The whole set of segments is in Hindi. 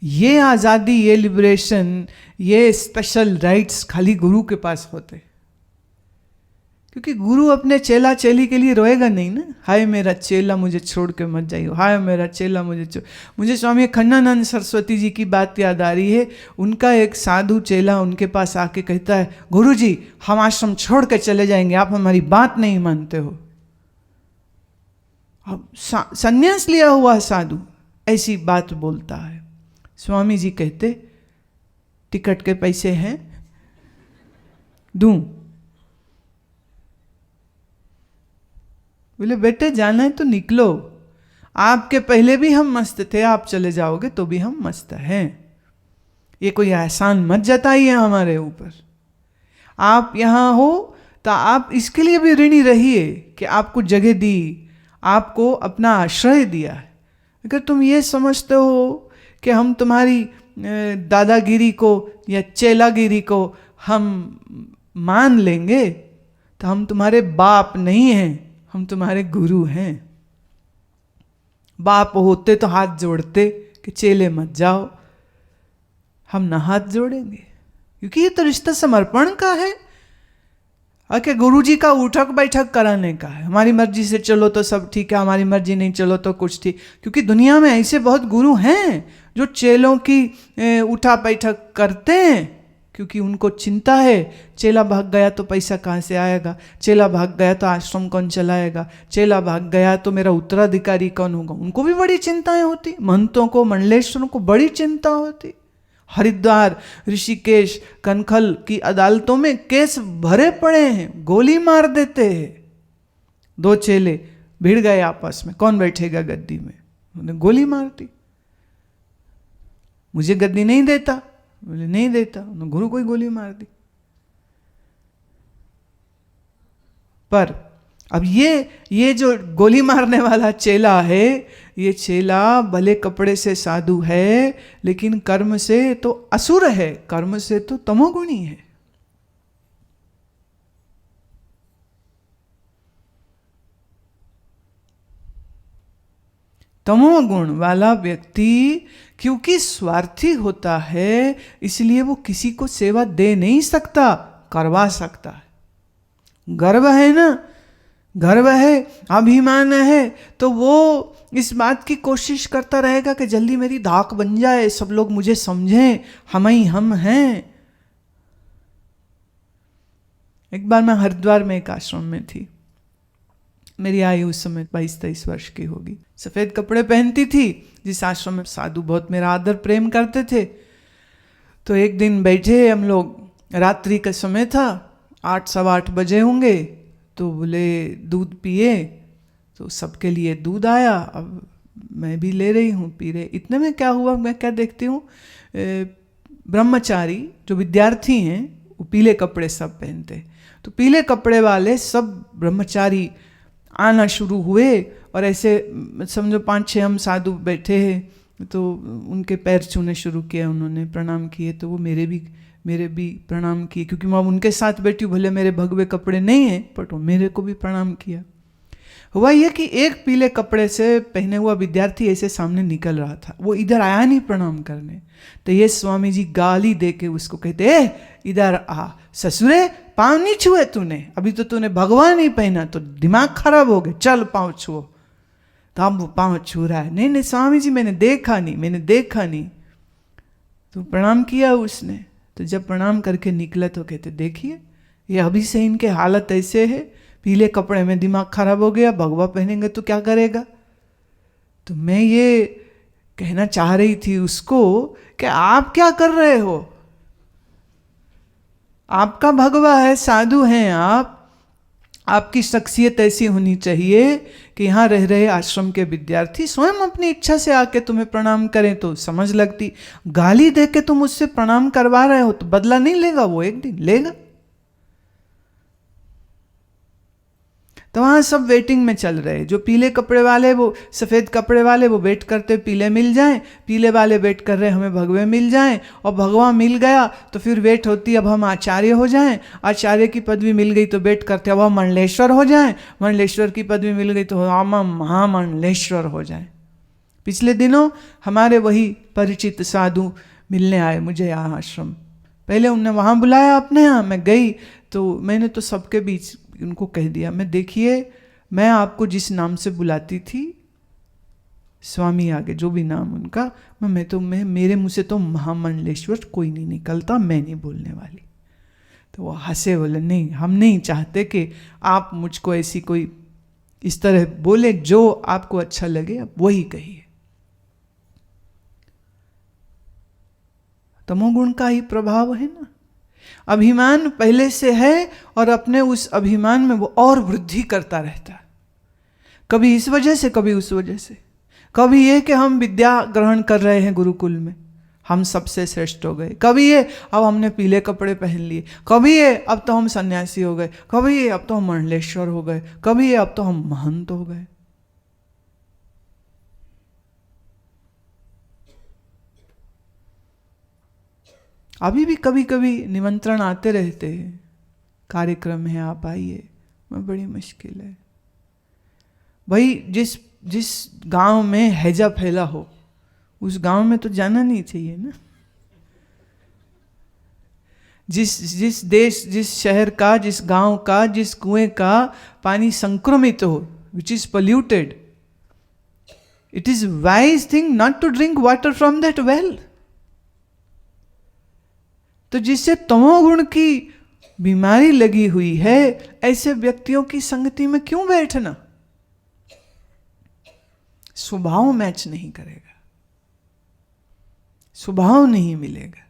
ये आज़ादी, ये लिबरेशन, ये स्पेशल राइट्स खाली गुरु के पास होते, क्योंकि गुरु अपने चेला चेली के लिए रोएगा नहीं ना। हाय मेरा चेला मुझे छोड़ के मत जाइयो, हाय मेरा चेला मुझे स्वामी खन्नानंद सरस्वती जी की बात याद आ रही है। उनका एक साधु चेला उनके पास आके कहता है, गुरु जी हम आश्रम छोड़ के चले जाएंगे, आप हमारी बात नहीं मानते हो। अब संन्यास लिया हुआ साधु ऐसी बात बोलता है। स्वामी जी कहते, टिकट के पैसे हैं, दूं? बोले बेटे जाना है तो निकलो, आपके पहले भी हम मस्त थे, आप चले जाओगे तो भी हम मस्त हैं। ये कोई एहसान मत जताइए हमारे ऊपर। आप यहाँ हो तो आप इसके लिए भी ऋणी रहिए कि आपको जगह दी, आपको अपना आश्रय दिया है। अगर तुम ये समझते हो कि हम तुम्हारी दादागिरी को या चेलागिरी को हम मान लेंगे, तो हम तुम्हारे बाप नहीं हैं, हम तुम्हारे गुरु हैं। बाप होते तो हाथ जोड़ते कि चेले मत जाओ, हम ना हाथ जोड़ेंगे, क्योंकि ये तो रिश्ता समर्पण का है। कि गुरु जी का उठक बैठक कराने का है। हमारी मर्जी से चलो तो सब ठीक है, हमारी मर्जी नहीं चलो तो कुछ ठीक। क्योंकि दुनिया में ऐसे बहुत गुरु हैं जो चेलों की उठा बैठक करते हैं, क्योंकि उनको चिंता है चेला भाग गया तो पैसा कहाँ से आएगा, चेला भाग गया तो आश्रम कौन चलाएगा, चेला भाग गया तो मेरा उत्तराधिकारी कौन होगा। उनको भी बड़ी चिंताएं होती, महंतों को, मंडलेश्वरों को बड़ी चिंता होती। हरिद्वार, ऋषिकेश, कनखल की अदालतों में केस भरे पड़े हैं, गोली मार देते हैं। दो चेले भिड़ गए आपस में, कौन बैठेगा गद्दी में, उन्होंने गोली मार दी। मुझे गद्दी नहीं देता, बोले नहीं देता, उन्होंने गुरु को ही गोली मार दी। पर अब ये जो गोली मारने वाला चेला है, ये चेला भले कपड़े से साधु है, लेकिन कर्म से तो असुर है, कर्म से तो तमोगुणी है। तमोगुण वाला व्यक्ति क्योंकि स्वार्थी होता है, इसलिए वो किसी को सेवा दे नहीं सकता, करवा सकता है। गर्व है ना, गर्व है, अभिमान है, तो वो इस बात की कोशिश करता रहेगा कि जल्दी मेरी धाक बन जाए, सब लोग मुझे समझें, हम ही हम हैं। एक बार मैं हरिद्वार में एक आश्रम में थी, मेरी आयु उस समय 22-23 वर्ष की होगी। सफ़ेद कपड़े पहनती थी। जिस आश्रम में साधु बहुत मेरा आदर प्रेम करते थे, तो एक दिन बैठे हम लोग, रात्रि का समय था, 8-8:15 बजे होंगे, तो बोले दूध पिए, तो सबके लिए दूध आया। अब मैं भी ले रही हूँ, पी रहे। इतने में क्या हुआ, मैं क्या देखती हूँ, ब्रह्मचारी जो विद्यार्थी हैं वो पीले कपड़े सब पहनते, तो पीले कपड़े वाले सब ब्रह्मचारी आना शुरू हुए। और ऐसे समझो 5-6 हम साधु बैठे हैं, तो उनके पैर छूने शुरू किया, उन्होंने प्रणाम किए, तो वो मेरे भी प्रणाम किए, क्योंकि मैं उनके साथ बैठी हूँ, भले मेरे भगवे कपड़े नहीं हैं, बट वो मेरे को भी प्रणाम किया। हुआ यह कि एक पीले कपड़े से पहने हुआ विद्यार्थी ऐसे सामने निकल रहा था, वो इधर आया नहीं प्रणाम करने, तो ये स्वामी जी गाली दे के उसको कहते, ए इधर आ ससुरे, पाँव नहीं छुए तूने, अभी तो तूने भगवान ही पहना तो दिमाग खराब हो गया, चल पाँव छुओ। तो अब वो पाँव छू रहा है, नहीं स्वामी जी मैंने देखा नहीं। तो प्रणाम किया उसने। तो जब प्रणाम करके निकला तो कहते, देखिए ये अभी से इनके हालत ऐसे है, पीले कपड़े में दिमाग खराब हो गया, भगवा पहनेंगे तो क्या करेगा। तो मैं ये कहना चाह रही थी उसको कि आप क्या कर रहे हो, आपका भगवा है, साधु हैं आप, आपकी शख्सियत ऐसी होनी चाहिए कि यहाँ रह रहे आश्रम के विद्यार्थी स्वयं अपनी इच्छा से आके तुम्हें प्रणाम करें तो समझ लगती। गाली दे के तुम उससे प्रणाम करवा रहे हो तो बदला नहीं लेगा वो, एक दिन लेगा। तो वहाँ सब वेटिंग में चल रहे, जो पीले कपड़े वाले, वो सफ़ेद कपड़े वाले वो वेट करते पीले मिल जाएं, पीले वाले वेट कर रहे हमें भगवे मिल जाएं, और भगवा मिल गया तो फिर वेट होती अब हम आचार्य हो जाएं, आचार्य की पदवी मिल गई तो वेट करते अब हम मंडलेश्वर हो जाएं, मंडलेश्वर की पदवी मिल गई तो हम महामंडलेश्वर हो जाएं। पिछले दिनों हमारे वही परिचित साधु मिलने आए मुझे यहाँ आश्रम। पहले उनने वहाँ बुलाया अपने यहाँ, मैं गई तो मैंने तो सबके बीच उनको कह दिया, मैं देखिए मैं आपको जिस नाम से बुलाती थी, स्वामी आगे जो भी नाम उनका, मैं मेरे मुँह से तो महामंडलेश्वर कोई नहीं निकलता, मैं नहीं बोलने वाली। तो वो हंसे, बोले नहीं, हम नहीं चाहते कि आप मुझको ऐसी कोई इस तरह बोले, जो आपको अच्छा लगे आप वही कहिए। तमोगुण का ही प्रभाव है ना, अभिमान पहले से है और अपने उस अभिमान में वो और वृद्धि करता रहता है, कभी इस वजह से कभी उस वजह से। कभी ये कि हम विद्या ग्रहण कर रहे हैं गुरुकुल में, हम सबसे श्रेष्ठ हो गए, कभी ये अब हमने पीले कपड़े पहन लिए, कभी ये अब तो हम सन्यासी हो गए, कभी ये अब तो हम मंडलेश्वर हो गए, कभी ये अब तो हम महंत हो गए। अभी भी कभी कभी निमंत्रण आते रहते हैं, कार्यक्रम है आप आइए, मैं बड़ी मुश्किल है भाई। जिस गांव में हैजा फैला हो उस गांव में तो जाना नहीं चाहिए ना। जिस देश, जिस शहर का, जिस गांव का, जिस कुएं का पानी संक्रमित हो, which is polluted, it is wise thing not to drink water from that well. तो जिससे तमोगुण की बीमारी लगी हुई है, ऐसे व्यक्तियों की संगति में क्यों बैठना? स्वभाव मैच नहीं करेगा, स्वभाव नहीं मिलेगा।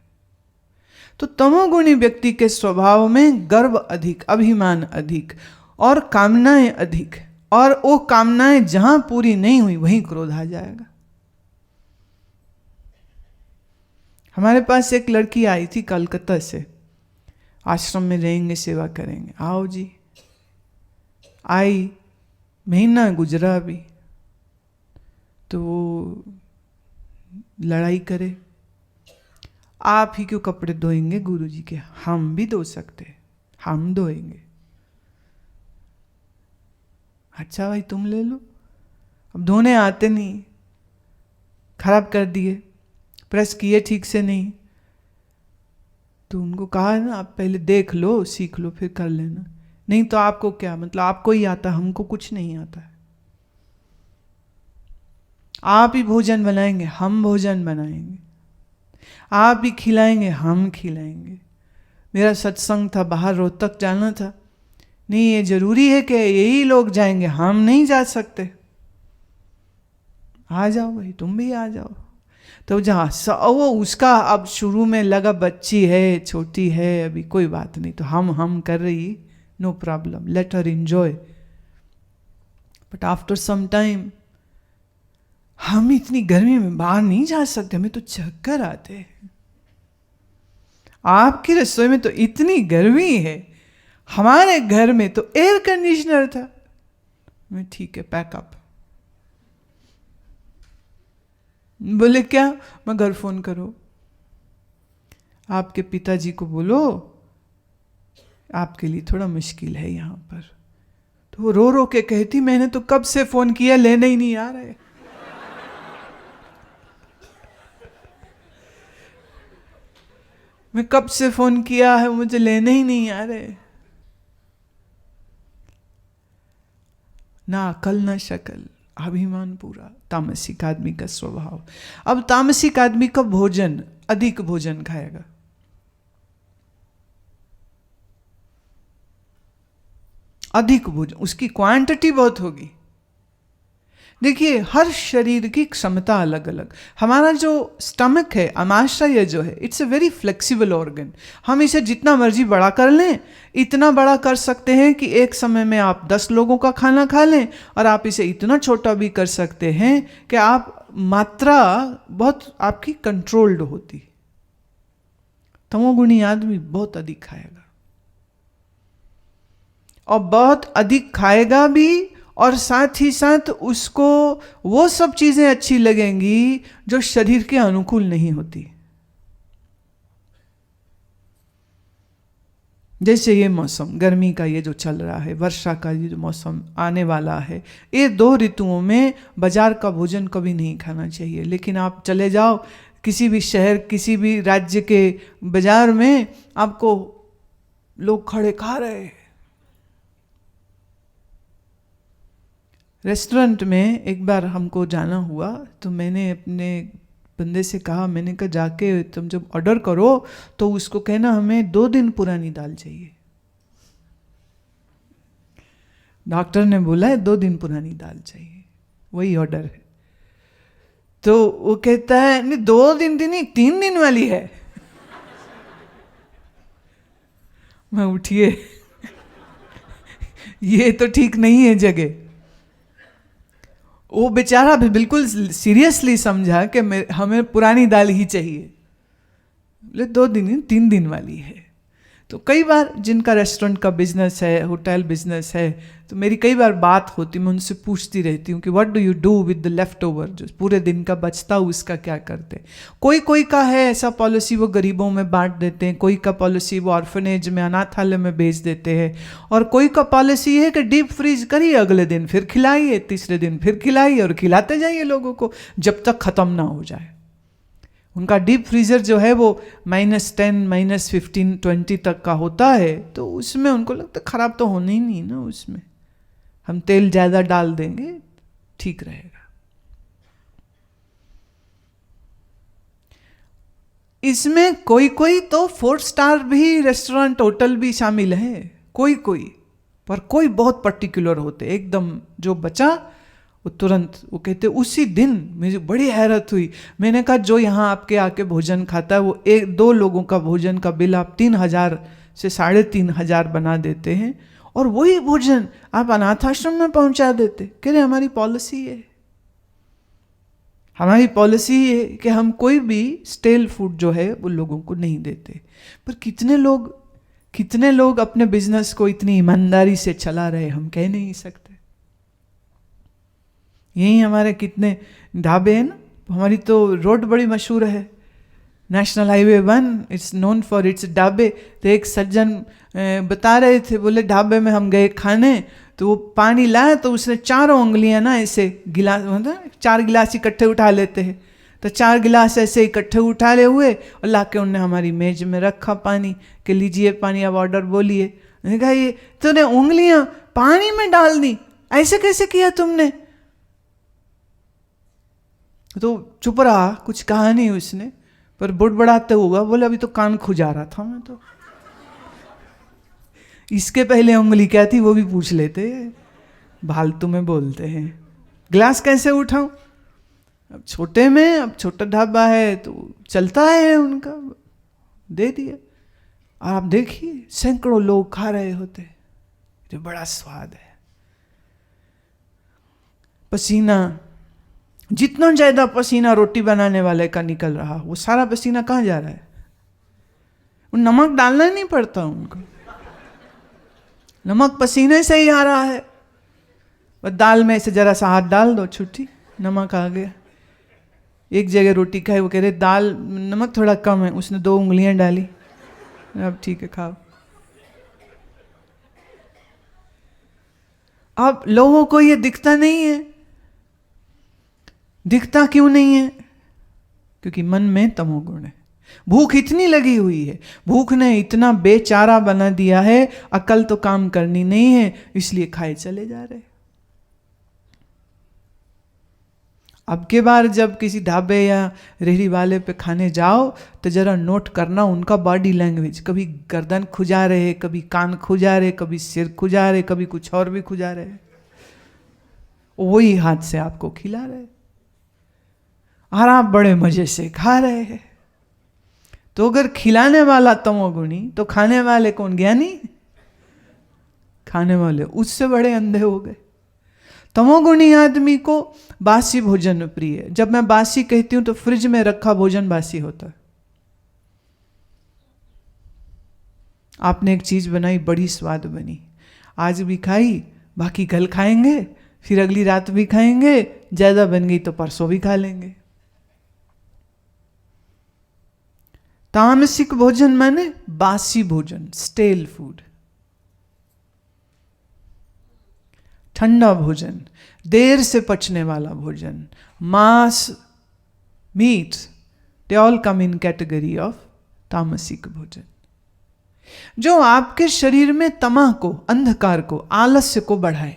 तो तमोगुणी व्यक्ति के स्वभाव में गर्व अधिक, अभिमान अधिक और कामनाएं अधिक, और वो कामनाएं जहां पूरी नहीं हुई वहीं क्रोध आ जाएगा। हमारे पास एक लड़की आई थी कलकत्ता से, आश्रम में रहेंगे, सेवा करेंगे, आओ जी। आई, महीना गुजरा भी तो लड़ाई करे, आप ही क्यों कपड़े धोएंगे गुरुजी के, हम भी धो सकते, हम धोएंगे। अच्छा भाई तुम ले लो, अब धोने आते नहीं, खराब कर दिए, प्रेस किए ठीक से नहीं, तो उनको कहा है ना आप पहले देख लो, सीख लो, फिर कर लेना। नहीं तो आपको क्या मतलब, आपको ही आता, हमको कुछ नहीं आता है। आप ही भोजन बनाएंगे, हम भोजन बनाएंगे, आप ही खिलाएंगे, हम खिलाएंगे। मेरा सत्संग था, बाहर रोहतक जाना था, नहीं ये जरूरी है कि यही लोग जाएंगे, हम नहीं जा सकते, आ जाओ भाई तुम भी आ जाओ। तो जहाँ वो उसका अब शुरू में लगा बच्ची है, छोटी है, अभी कोई बात नहीं, तो हम कर रही, no problem, let her enjoy. But after some time हम इतनी गर्मी में बाहर नहीं जा सकते, हमें तो चक्कर आते हैं। आपकी रसोई में तो इतनी गर्मी है, हमारे घर में तो एयर कंडीशनर था। मैं ठीक है पैकअप। बोले क्या? मैं घर फोन करो, आपके पिताजी को बोलो आपके लिए थोड़ा मुश्किल है यहाँ पर। तो वो रो रो के कहती, मैंने तो कब से फोन किया, लेने ही नहीं आ रहे। मैं कब से फोन किया है, मुझे लेने ही नहीं आ रहे। ना अकल ना शकल, अभिमान पूरा, तामसिक आदमी का स्वभाव। अब तामसिक आदमी का भोजन, अधिक भोजन खाएगा, अधिक भोजन, उसकी क्वांटिटी बहुत होगी। देखिए हर शरीर की क्षमता अलग अलग। हमारा जो स्टमक है, आमाशय जो है, it's a very flexible organ. हम इसे जितना मर्जी बड़ा कर लें, इतना बड़ा कर सकते हैं कि एक समय में आप 10 लोगों का खाना खा लें, और आप इसे इतना छोटा भी कर सकते हैं कि आप मात्रा बहुत आपकी कंट्रोल्ड होती। तमोगुणी आदमी बहुत अधिक खाएगा, और बहुत अधिक खाएगा भी, और साथ ही साथ उसको वो सब चीजें अच्छी लगेंगी जो शरीर के अनुकूल नहीं होती। जैसे ये मौसम गर्मी का ये जो चल रहा है, वर्षा का ये जो मौसम आने वाला है, ये 2 ऋतुओं में बाजार का भोजन कभी नहीं खाना चाहिए। लेकिन आप चले जाओ किसी भी शहर, किसी भी राज्य के बाजार में, आपको लोग खड़े खा रहे हैं। रेस्टोरेंट में एक बार हमको जाना हुआ तो मैंने अपने बंदे से कहा, मैंने कहा जाके तुम जब ऑर्डर करो तो उसको कहना हमें 2 दिन पुरानी दाल चाहिए। डॉक्टर ने बोला है 2 दिन पुरानी दाल चाहिए, वही ऑर्डर है। तो वो कहता है नहीं 2 दिन की नहीं 3 दिन वाली है। मैं उठिए, ये तो ठीक नहीं है जगह। वो बेचारा भी बिल्कुल सीरियसली समझा कि हमें पुरानी दाल ही चाहिए। बोले 2 दिन 3 दिन वाली है। तो कई बार जिनका रेस्टोरेंट का बिजनेस है, होटल बिजनेस है, तो मेरी कई बार बात होती, मैं उनसे पूछती रहती हूँ कि what do you do with the left over, जो पूरे दिन का बचता उसका क्या करते। कोई का है ऐसा पॉलिसी, वो गरीबों में बांट देते हैं। कोई का पॉलिसी वो ऑर्फनेज में, अनाथालय में भेज देते हैं। और कोई का पॉलिसी है कि डीप फ्रीज करिए, अगले दिन फिर खिलाइए, तीसरे दिन फिर खिलाइए, और खिलाते जाइए लोगों को जब तक ख़त्म ना हो जाए। उनका डीप फ्रीज़र जो है वो -10, -15, 20 तक का होता है, तो उसमें उनको लगता है ख़राब तो होना ही नहीं ना, उसमें हम तेल ज़्यादा डाल देंगे ठीक रहेगा। इसमें कोई तो 4 स्टार भी रेस्टोरेंट होटल भी शामिल है, कोई पर कोई बहुत पर्टिकुलर होते एकदम। जो बचा वो तुरंत, वो कहते उसी दिन। मुझे बड़ी हैरत हुई। मैंने कहा जो यहाँ आपके आके भोजन खाता है वो 1-2 लोगों का भोजन का बिल आप 3,000 से 3,500 बना देते हैं, और वही भोजन आप अनाथ आश्रम में पहुँचा देते। कह रहे हमारी पॉलिसी है, हमारी पॉलिसी है कि हम कोई भी स्टेल फूड जो है वो लोगों को नहीं देते। पर कितने लोग अपने बिजनेस को इतनी ईमानदारी से चला रहे, हम कह नहीं सकते। यही हमारे कितने ढाबे हैं ना। हमारी तो रोड बड़ी मशहूर है, national highway 1, it's known for its ढाबे। तो एक सज्जन बता रहे थे, बोले ढाबे में हम गए खाने, तो वो पानी लाया तो उसने 4 उंगलियां ना ऐसे गिलास, मतलब 4 गिलास इकट्ठे उठा लेते हैं, तो 4 गिलास ऐसे इकट्ठे उठा ले हुए और ला के उनने हमारी मेज में रखा पानी, कि लीजिए पानी, अब ऑर्डर बोलिए। मैंने कहा ये तूने उंगलियां पानी में डाल दी, ऐसे कैसे किया तुमने? तो चुप रहा, कुछ कहा नहीं उसने, पर बुड़बड़ाते हुआ बोले अभी तो कान खुजा रहा था मैं तो। इसके पहले उंगली क्या थी वो भी पूछ लेते, फालतू में बोलते हैं। गिलास कैसे उठाऊं? अब छोटे में, अब छोटा ढाबा है तो चलता है उनका, दे दिया। और आप देखिए सैकड़ों लोग खा रहे होते, जो बड़ा स्वाद है। पसीना, जितना ज्यादा पसीना रोटी बनाने वाले का निकल रहा, वो सारा पसीना कहाँ जा रहा है? वो नमक डालना नहीं पड़ता उनको, नमक पसीने से ही आ रहा है। बस दाल में ऐसे जरा सा हाथ डाल दो, छुट्टी, नमक आ गया। एक जगह रोटी खाई, वो कह रहे दाल नमक थोड़ा कम है, उसने 2 उंगलियां डाली, अब ठीक है खाओ। अब लोगों को ये दिखता नहीं है। दिखता क्यों नहीं है? क्योंकि मन में तमोगुण है। भूख इतनी लगी हुई है, भूख ने इतना बेचारा बना दिया है, अकल तो काम करनी नहीं है, इसलिए खाए चले जा रहे। अब के बार जब किसी ढाबे या रेहड़ी वाले पे खाने जाओ तो जरा नोट करना उनका बॉडी लैंग्वेज। कभी गर्दन खुजा रहे, कभी कान खुजा रहे, कभी सिर खुजा रहे, कभी कुछ और भी खुजा रहे, वही हाथ से आपको खिला रहे और आप बड़े मजे से खा रहे हैं। तो अगर खिलाने वाला तमोगुणी तो खाने वाले कौन? ज्ञानी। खाने वाले उससे बड़े अंधे हो गए। तमोगुणी आदमी को बासी भोजन प्रिय है। जब मैं बासी कहती हूं तो फ्रिज में रखा भोजन बासी होता है। आपने एक चीज बनाई, बड़ी स्वाद बनी, आज भी खाई, बाकी कल खाएंगे, फिर अगली रात भी खाएंगे, ज्यादा बन गई तो परसों भी खा लेंगे। तामसिक भोजन माने बासी भोजन, स्टेल फूड, ठंडा भोजन, देर से पचने वाला भोजन, मांस, meat, they all come in category of तामसिक भोजन, जो आपके शरीर में तमह को, अंधकार को, आलस्य को बढ़ाए।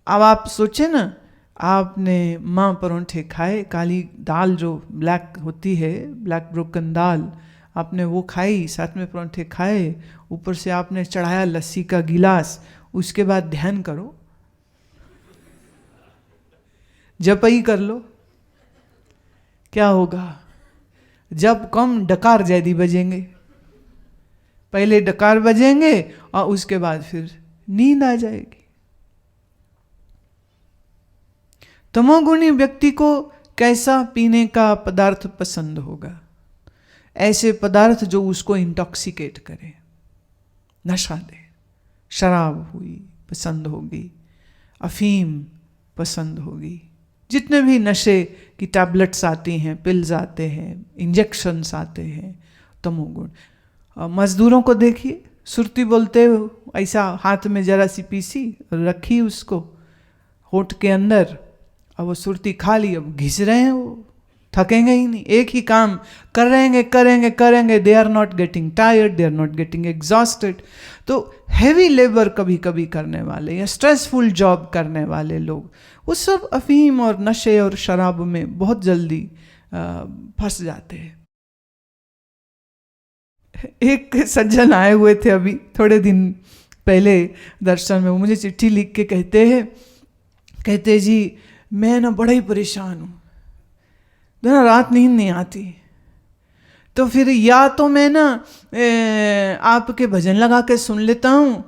अब आप सोचे ना, आपने मां परोंठे खाए, काली दाल जो ब्लैक होती है, ब्लैक ब्रोकन दाल, आपने वो खाई, साथ में परोंठे खाए, ऊपर से आपने चढ़ाया लस्सी का गिलास, उसके बाद ध्यान करो, जपई कर लो, क्या होगा? जब कम डकार जैदी बजेंगे, पहले डकार बजेंगे और उसके बाद फिर नींद आ जाएगी। तमोगुणी व्यक्ति को कैसा पीने का पदार्थ पसंद होगा? ऐसे पदार्थ जो उसको इंटॉक्सिकेट करे, नशा दे। शराब हुई पसंद होगी, अफीम पसंद होगी, जितने भी नशे की टैबलेट्स आती हैं, पिल्स आते हैं, इंजेक्शन्स आते हैं, तमोगुण। मजदूरों को देखिए, सुरती बोलते हो, ऐसा हाथ में जरा सी पीसी रखी उसको होठ के अंदर, अब वो सुरती खा ली, अब घिस रहे हैं, वो थकेंगे ही नहीं, एक ही काम करेंगे, they are not getting tired, they are not getting exhausted. तो हैवी लेबर कभी कभी करने वाले या स्ट्रेसफुल जॉब करने वाले लोग, वो सब अफीम और नशे और शराब में बहुत जल्दी फंस जाते हैं। एक सज्जन आए हुए थे अभी थोड़े दिन पहले दर्शन में, वो मुझे चिट्ठी लिख के कहते जी मैं ना बड़ा ही परेशान हूँ, दिन रात नींद नहीं आती, तो फिर या तो मैं ना आपके भजन लगा के सुन लेता हूँ,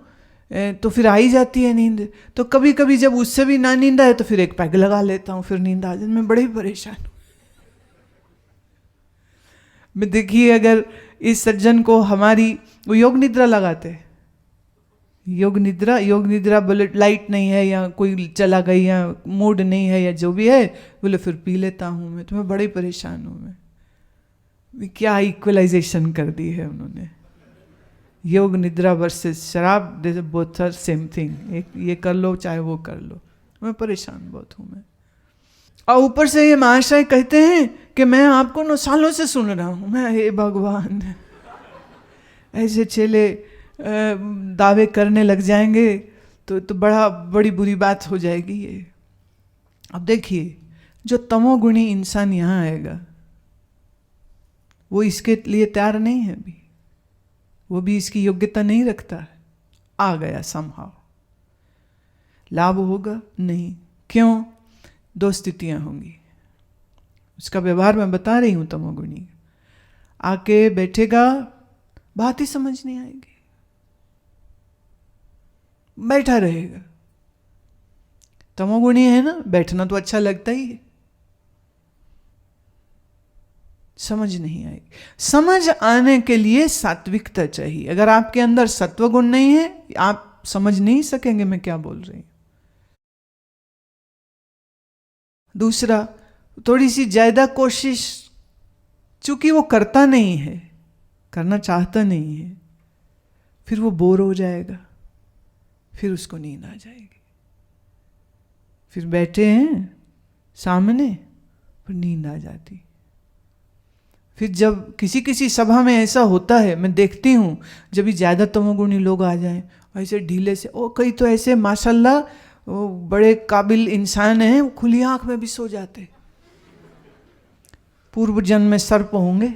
तो फिर आ ही जाती है नींद, तो कभी कभी जब उससे भी ना नींद आए तो फिर एक पैग लगा लेता हूँ, फिर नींद आ जाती, मैं बड़े ही परेशान हूँ। मैं देखिए, अगर इस सज्जन को हमारी, वो योग निद्रा लगाते, योग निद्रा बोले लाइट नहीं है या कोई चला गई या मूड नहीं है या जो भी है, बोले फिर पी लेता हूँ मैं, तो मैं बड़े परेशान हूँ। मैं क्या इक्वलाइजेशन कर दी है उन्होंने, योग निद्रा वर्सेस शराब, जैसे बोथ आर सेम थिंग, एक ये कर लो चाहे वो कर लो। मैं परेशान बहुत हूँ मैं। और ऊपर से ये महाशय कहते हैं कि मैं आपको 9 सालों से सुन रहा हूँ। मैं, हे भगवान, ऐसे चेले दावे करने लग जाएंगे तो बड़ी बुरी बात हो जाएगी ये। अब देखिए, जो तमोगुणी इंसान यहाँ आएगा वो इसके लिए तैयार नहीं है अभी, वो भी इसकी योग्यता नहीं रखता है। आ गया समहाउ, लाभ होगा नहीं, क्यों? 2 स्थितियां होंगी, उसका व्यवहार मैं बता रही हूं। तमोगुणी आके बैठेगा, बात ही समझ नहीं आएगी, बैठा रहेगा। तमोगुणी है ना, बैठना तो अच्छा लगता ही है, समझ नहीं आएगी। समझ आने के लिए सात्विकता चाहिए। अगर आपके अंदर सत्वगुण नहीं है, आप समझ नहीं सकेंगे मैं क्या बोल रही हूं। दूसरा, थोड़ी सी ज्यादा कोशिश, चूंकि वो करता नहीं है, करना चाहता नहीं है, फिर वो बोर हो जाएगा, फिर उसको नींद आ जाएगी। फिर बैठे हैं सामने, फिर नींद आ जाती। फिर जब किसी सभा में ऐसा होता है, मैं देखती हूँ, जब भी ज़्यादा तमोगुणी लोग आ जाएं, ऐसे ढीले से, ओ कई तो ऐसे माशाल्लाह वो बड़े काबिल इंसान हैं, वो खुली आंख में भी सो जाते, पूर्व जन्म में सर्प होंगे,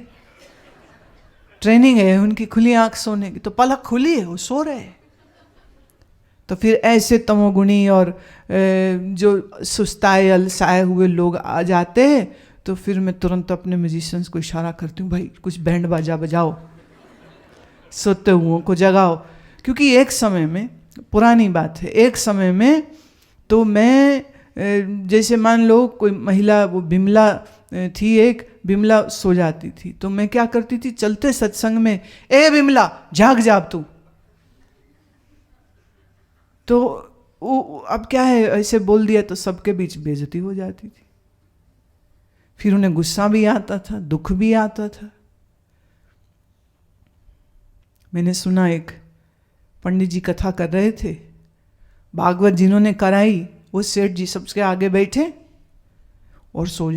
ट्रेनिंग है उनकी खुली आंख सोने की, तो पलक खुली है, वो सो रहे हैं। तो फिर ऐसे तमोगुणी और जो सुस्ताए अलसाए हुए लोग आ जाते हैं, तो फिर मैं तुरंत अपने म्यूजिशियंस को इशारा करती हूँ, भाई कुछ बैंड बाजा बजाओ, सोते हुओं को जगाओ। क्योंकि एक समय में, पुरानी बात है, एक समय में तो मैं, जैसे मान लो कोई महिला, वो बिमला थी एक, बिमला सो जाती थी, तो मैं क्या करती थी, चलते सत्संग में, ए बिमला जाग जाब तू। तो अब क्या है, ऐसे बोल दिया तो सबके बीच बेइज्जती हो जाती थी। फिर उन्हें गुस्सा भी आता था, दुख भी आता था। मैंने सुना एक पंडित जी कथा कर रहे थे, भागवत जिन्होंने कराई वो सेठ जी सबसे आगे बैठे और सो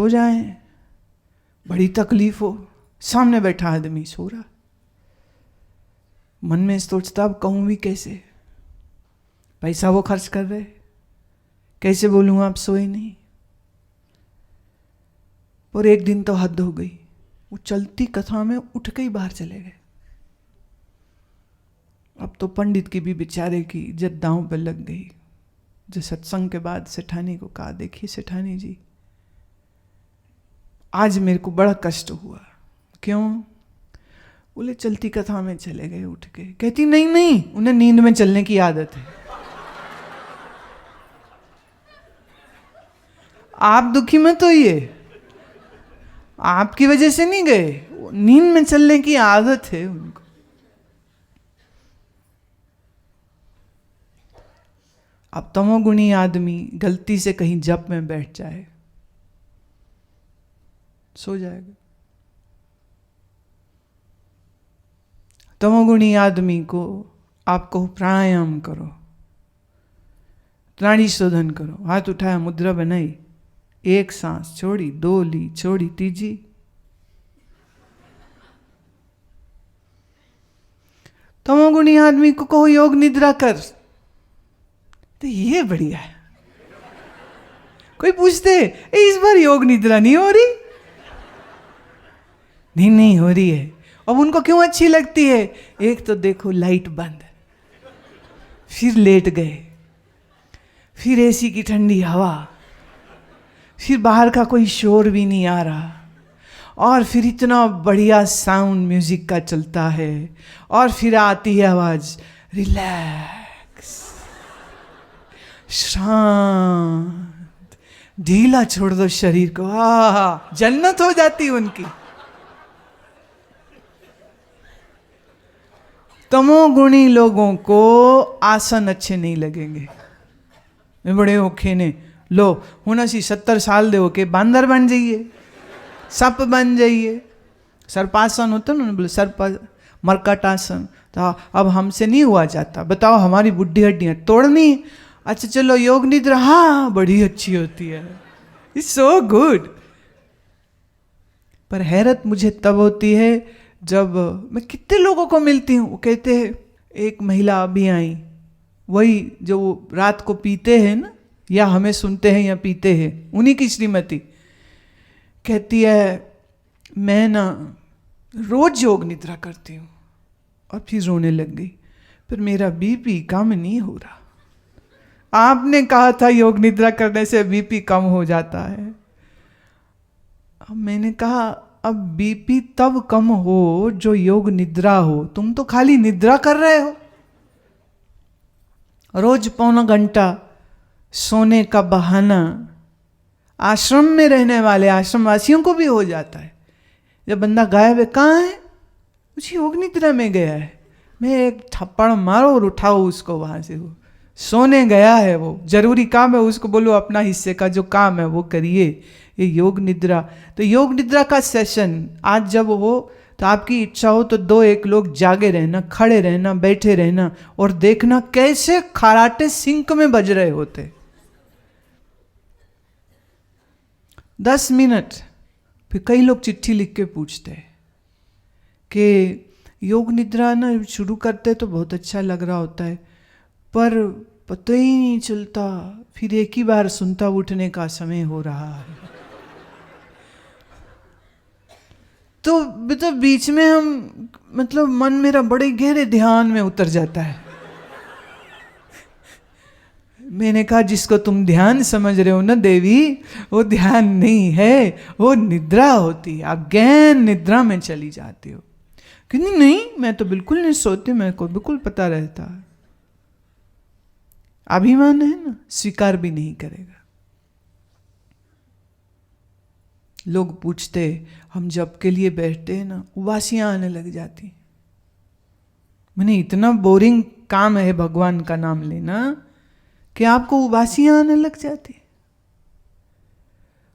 जाए, बड़ी तकलीफ हो, सामने बैठा आदमी सो रहा। मन में सोचता अब कहूं भी कैसे, पैसा वो खर्च कर रहे, कैसे बोलूं आप सोए नहीं। और एक दिन तो हद हो गई, वो चलती कथा में उठ के ही बाहर चले गए। अब तो पंडित की भी बेचारे की इज्जत दांव पर लग गई। जो सत्संग के बाद सेठानी को कहा, देखिए सेठानी जी, आज मेरे को बड़ा कष्ट हुआ। क्यों? बोले चलती कथा में चले गए उठ के। कहती नहीं, उन्हें नींद में चलने की आदत है। आप दुखी मत होइए, आपकी वजह से नहीं गए, नींद में चलने की आदत है उनको। अब तमोगुणी आदमी गलती से कहीं जप में बैठ जाए, सो जाएगा। तमोगुणी आदमी को आप कहो प्राणायाम करो, नाड़ी शोधन करो, हाथ उठाया, मुद्रा बनाई, एक सांस छोड़ी, दो ली, छोड़ी, तीजी। तमोगुणी आदमी को कहो योग निद्रा कर, तो ये बढ़िया है। कोई पूछते इस बार योग निद्रा नहीं हो रही? नहीं हो रही है। अब उनको क्यों अच्छी लगती है? एक तो देखो लाइट बंद, फिर लेट गए, फिर एसी की ठंडी हवा, फिर बाहर का कोई शोर भी नहीं आ रहा, और फिर इतना बढ़िया साउंड म्यूजिक का चलता है, और फिर आती है आवाज रिलैक्स, शांत, ढीला छोड़ दो शरीर को। जन्नत हो जाती उनकी। तमोगुणी लोगों को आसन अच्छे नहीं लगेंगे। मैं बड़े औखे ने लो हूँ असी 70 साल दे के बांदर बन जाइए, सप बन जाइए। सर्पासन होता ना, बोले सर्प मरकटासन, तो अब हमसे नहीं हुआ जाता। बताओ हमारी बुढ़ी हड्डियाँ तोड़नी। अच्छा चलो योग निद्रा, हाँ बड़ी अच्छी होती है, इट्स सो गुड। पर हैरत मुझे तब होती है जब मैं कितने लोगों को मिलती हूँ, वो कहते हैं, एक महिला अभी आई, वही जो रात को पीते हैं ना, या हमें सुनते हैं या पीते हैं, उन्हीं की श्रीमती कहती है मैं ना रोज योग निद्रा करती हूँ, और फिर रोने लग गई, फिर मेरा बीपी कम नहीं हो रहा। आपने कहा था योग निद्रा करने से बीपी कम हो जाता है। अब मैंने कहा अब बीपी तब कम हो जो योग निद्रा हो, तुम तो खाली निद्रा कर रहे हो। रोज पौना घंटा सोने का बहाना आश्रम में रहने वाले आश्रमवासियों को भी हो जाता है। जब बंदा गायब है, कहाँ है? कुछ योग निद्रा में गया है। मैं एक थप्पड़ मारो और उठाओ उसको वहां से, वो सोने गया है, वो जरूरी काम है, उसको बोलो अपना हिस्से का जो काम है वो करिए। ये योग निद्रा, तो योग निद्रा का सेशन आज जब हो तो आपकी इच्छा हो तो 2-1 लोग जागे रहना, खड़े रहना, बैठे रहना, और देखना कैसे खराटे सिंक में बज रहे होते। 10 मिनट। फिर कई लोग चिट्ठी लिख के पूछते हैं कि योग निद्रा ना शुरू करते तो बहुत अच्छा लग रहा होता है, पर पता ही नहीं चलता, फिर एक ही बार सुनता उठने का समय हो रहा है। तो बीच में हम मतलब मन मेरा बड़े गहरे ध्यान में उतर जाता है। मैंने कहा जिसको तुम ध्यान समझ रहे हो ना देवी, वो ध्यान नहीं है, वो निद्रा होती है। आप गहन निद्रा में चली जाती हो। कि नहीं मैं तो बिल्कुल नहीं सोती, मेरे को बिल्कुल पता रहता है। अभिमान है ना, स्वीकार भी नहीं करेगा। लोग पूछते, हम जप के लिए बैठते हैं ना, उबासियां आने लग जाती। मैंने इतना बोरिंग काम है भगवान का नाम लेना कि आपको उबासियां आने लग जाती।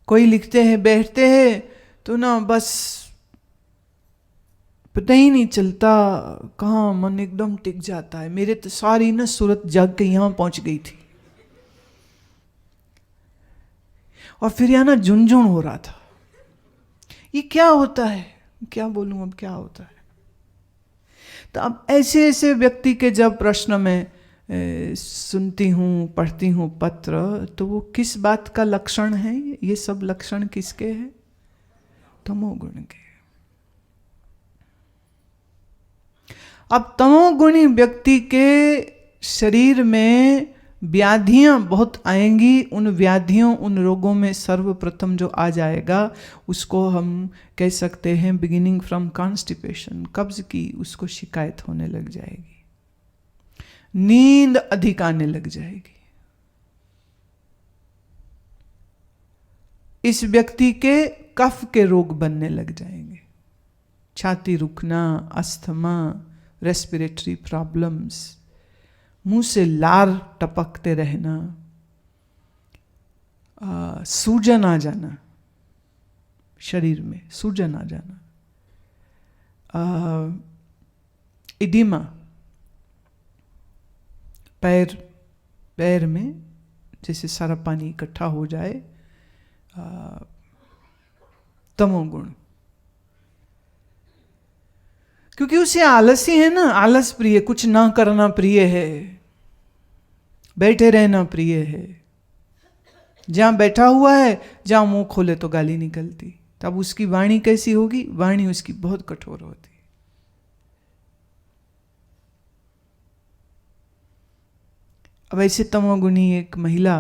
कोई लिखते हैं, बैठते हैं तो ना बस पता ही नहीं चलता कहाँ मन एकदम टिक जाता है। मेरे तो सारी ना सूरत जग के यहाँ पहुंच गई थी, और फिर यहाँ ना झुनझुन हो रहा था, ये क्या होता है, क्या बोलूं अब क्या होता है। तो अब ऐसे ऐसे व्यक्ति के जब प्रश्न में सुनती हूँ, पढ़ती हूँ पत्र, तो वो किस बात का लक्षण है? ये सब लक्षण किसके हैं? तमोगुण के। अब तमोगुणी व्यक्ति के शरीर में व्याधियां बहुत आएंगी। उन व्याधियों, उन रोगों में सर्वप्रथम जो आ जाएगा उसको हम कह सकते हैं बिगिनिंग फ्रॉम कॉन्स्टिपेशन, कब्ज की उसको शिकायत होने लग जाएगी, नींद अधिक आने लग जाएगी। इस व्यक्ति के कफ के रोग बनने लग जाएंगे, छाती रुकना, अस्थमा, रेस्पिरेटरी प्रॉब्लम्स, मुंह से लार टपकते रहना, सूजन आ जाना, शरीर में सूजन आ जाना, इडिमा, पैर में जैसे सारा पानी इकट्ठा हो जाए, तमोगुण। क्योंकि उसे आलस ही है ना, आलस प्रिय, कुछ ना करना प्रिय है, बैठे रहना प्रिय है। जहां बैठा हुआ है, जहां मुंह खोले तो गाली निकलती, तब उसकी वाणी कैसी होगी? वाणी उसकी बहुत कठोर होती। अब ऐसे तमोगुणी एक महिला,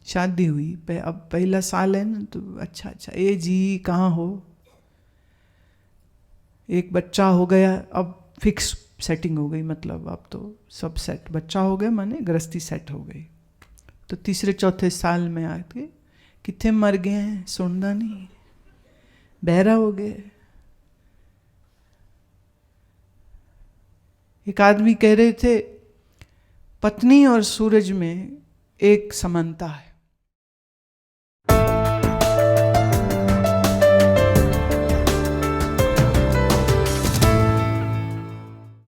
शादी हुई, अब पहला साल है ना, तो अच्छा ए जी कहाँ हो, एक बच्चा हो गया, अब फिक्स सेटिंग हो गई, मतलब अब तो सब सेट, बच्चा हो गया माने गृहस्थी सेट हो गई। तो तीसरे चौथे साल में आके कितने मर गए हैं, सुनना नहीं, बहरा हो गए। एक आदमी कह रहे थे पत्नी और सूरज में एक समानता है,